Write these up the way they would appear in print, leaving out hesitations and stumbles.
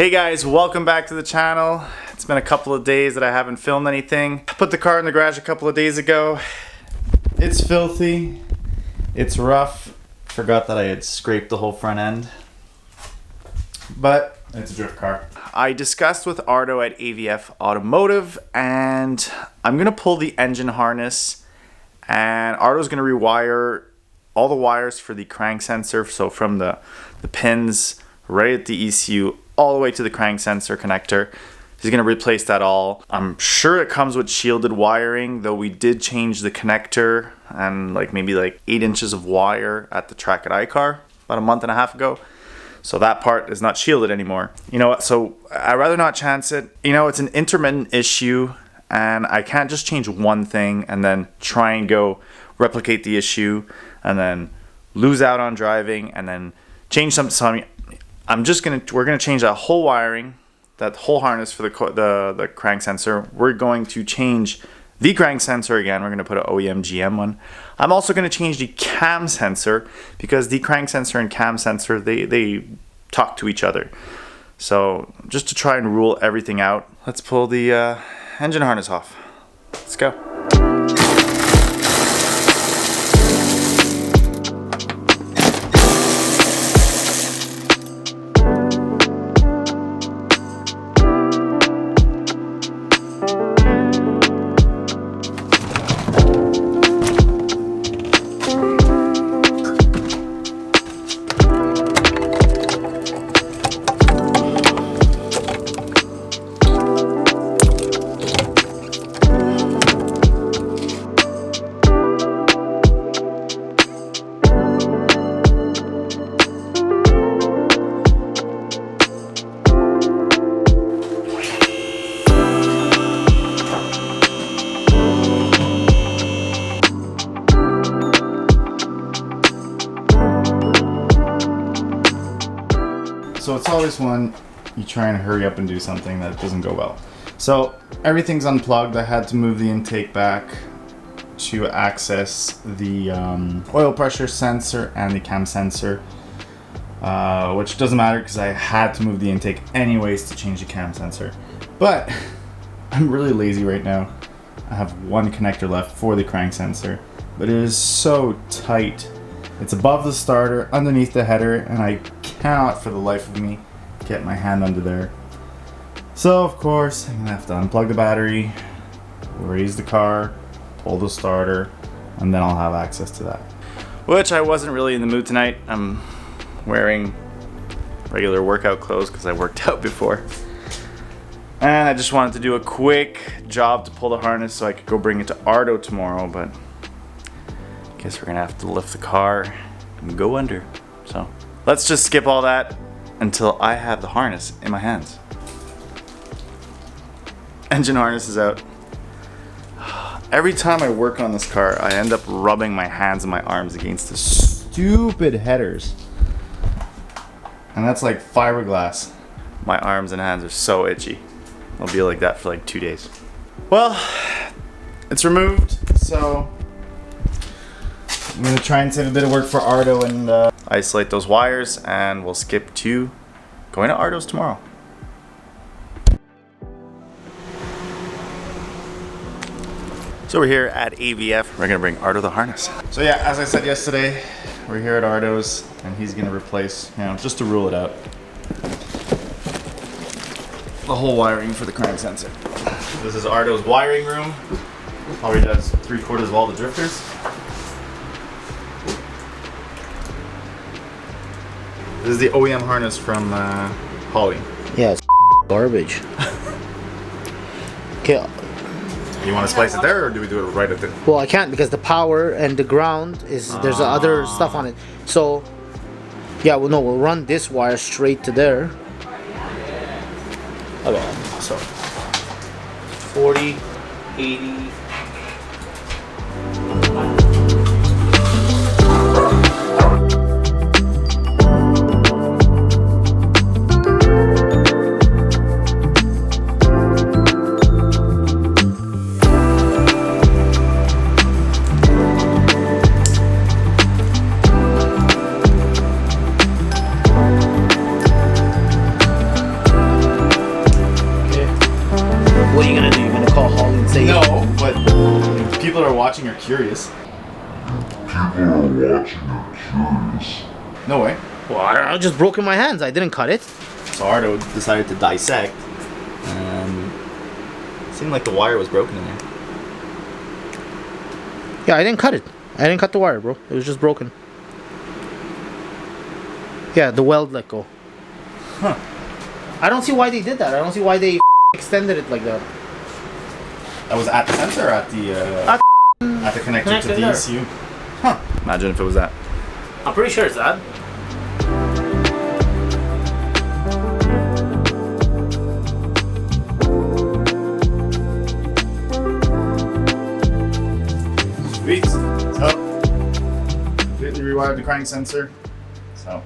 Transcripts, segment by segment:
Hey guys, welcome back to the channel. It's been a couple of days that I haven't filmed anything. I put the car in the garage a couple of days ago. It's filthy. It's rough. Forgot that I had scraped the whole front end. But it's a drift car. I discussed with Ardo at AVF Automotive and I'm gonna pull the engine harness and Ardo's gonna rewire all the wires for the crank sensor. So from the pins right at the ECU all the way to the crank sensor connector. He's gonna replace that all. I'm sure it comes with shielded wiring, though we did change the connector and maybe 8 inches of wire at the track at iCar about a month and a half ago. So that part is not shielded anymore. You know what, so I'd rather not chance it. You know, it's an intermittent issue and I can't just change one thing and then try and go replicate the issue and then lose out on driving and then change something. So we're gonna change that whole wiring, that whole harness for the crank sensor. We're going to change the crank sensor again. We're gonna put an OEM GM one. I'm also gonna change the cam sensor because the crank sensor and cam sensor, they talk to each other. So just to try and rule everything out, let's pull the engine harness off. Let's go. So it's always when you try and hurry up and do something that doesn't go well. So everything's unplugged. I had to move the intake back to access the oil pressure sensor and the cam sensor, which doesn't matter because I had to move the intake anyways to change the cam sensor. But I'm really lazy right now. I have one connector left for the crank sensor, but it is so tight. It's above the starter, underneath the header, and I cannot for the life of me get my hand under there. So of course I'm gonna have to unplug the battery, raise the car, pull the starter, and then I'll have access to that. Which I wasn't really in the mood tonight. I'm wearing regular workout clothes because I worked out before. And I just wanted to do a quick job to pull the harness so I could go bring it to Ardo tomorrow, but I guess we're gonna have to lift the car and go under. So let's just skip all that until I have the harness in my hands. Engine harness is out. Every time I work on this car, I end up rubbing my hands and my arms against the stupid headers. And that's like fiberglass. My arms and hands are so itchy. I'll be like that for 2 days. Well, it's removed, so I'm gonna try and save a bit of work for Ardo and isolate those wires, and we'll skip to going to Ardo's tomorrow. So we're here at AVF. We're gonna bring Ardo the harness. So yeah, as I said yesterday, we're here at Ardo's and he's gonna replace, just to rule it out, the whole wiring for the crank sensor. This is Ardo's wiring room. Probably does 3/4 of all the drifters. This is the OEM harness from Holly. Yeah, it's garbage. Okay. You want to splice it there, or do we do it right at the... Well, I can't because the power and the ground is there's other stuff on it. So, yeah, well, no, we'll run this wire straight to there. Okay, so 40, 80. say. No, but people are watching are curious. No way. Well, I just broke in my hands. I didn't cut it. So Ardo decided to dissect, and it seemed like the wire was broken in there. Yeah, I didn't cut it. I didn't cut the wire, bro. It was just broken. Yeah, the weld let go. Huh. I don't see why they did that. I don't see why they extended it like that. That was at the sensor or at the at the connector to the there. ECU? Huh. Imagine if it was that. I'm pretty sure it's that. Sweet. So, completely rewired the crank sensor. So,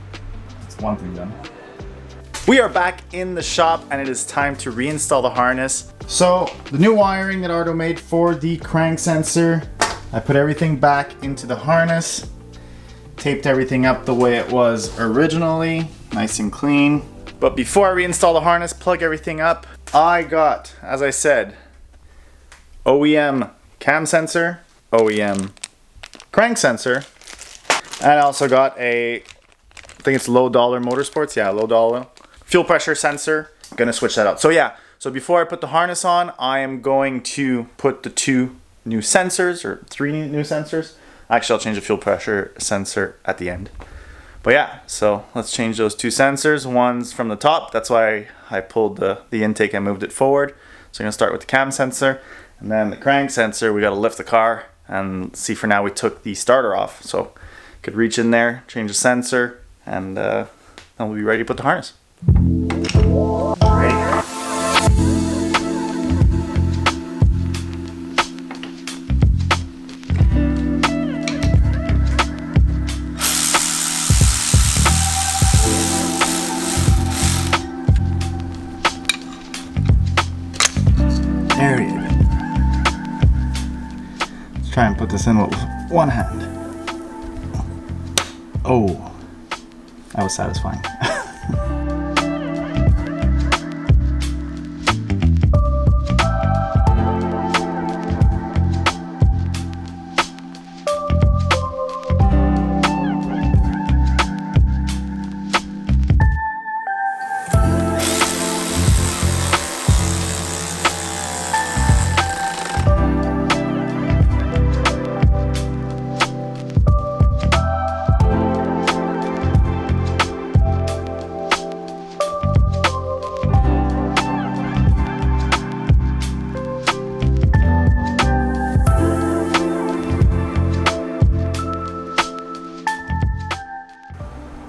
that's one thing done. We are back in the shop and it is time to reinstall the harness. So, the new wiring that Ardo made for the crank sensor, I put everything back into the harness, taped everything up the way it was originally, nice and clean. But before I reinstall the harness, plug everything up, I got, as I said, OEM cam sensor, OEM crank sensor, and I also got I think it's low dollar motorsports, yeah, low dollar fuel pressure sensor. I'm gonna switch that out. So yeah, so before I put the harness on, I am going to put the 2 new sensors, or 3 new sensors. Actually, I'll change the fuel pressure sensor at the end. But yeah, so let's change those 2 sensors. One's from the top, that's why I pulled the intake and moved it forward. So I'm gonna start with the cam sensor, and then the crank sensor, we gotta lift the car, and see, for now we took the starter off. So could reach in there, change the sensor, and then we'll be ready to put the harness. Ready? There you go. Let's try and put this in with one hand. Oh, that was satisfying.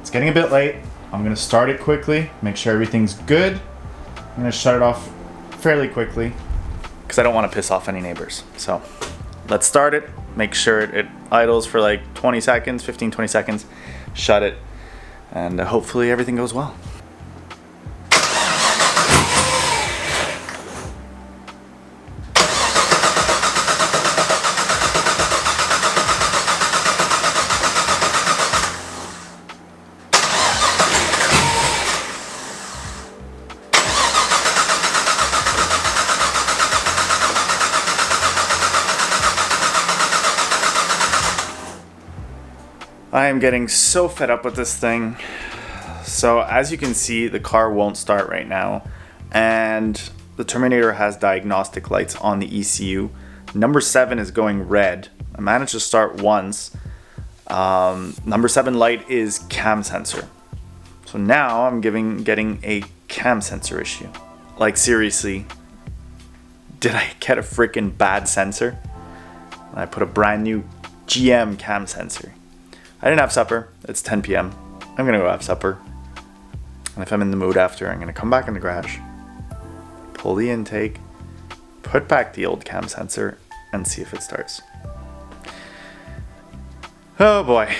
It's getting a bit late. I'm gonna start it quickly, make sure everything's good. I'm gonna shut it off fairly quickly because I don't want to piss off any neighbors. So let's start it, make sure it idles for like 20 seconds, 15-20 seconds, shut it, and hopefully everything goes well. I am getting so fed up with this thing. So as you can see, the car won't start right now, and the Terminator has diagnostic lights on the ECU. Number 7 is going red. I managed to start once. Number 7 light is cam sensor. So now I'm getting a cam sensor issue. Like, seriously, did I get a freaking bad sensor? I put a brand new GM cam sensor. I didn't have supper. It's 10 p.m. I'm gonna go have supper. And if I'm in the mood after, I'm gonna come back in the garage, pull the intake, put back the old cam sensor, and see if it starts. Oh boy.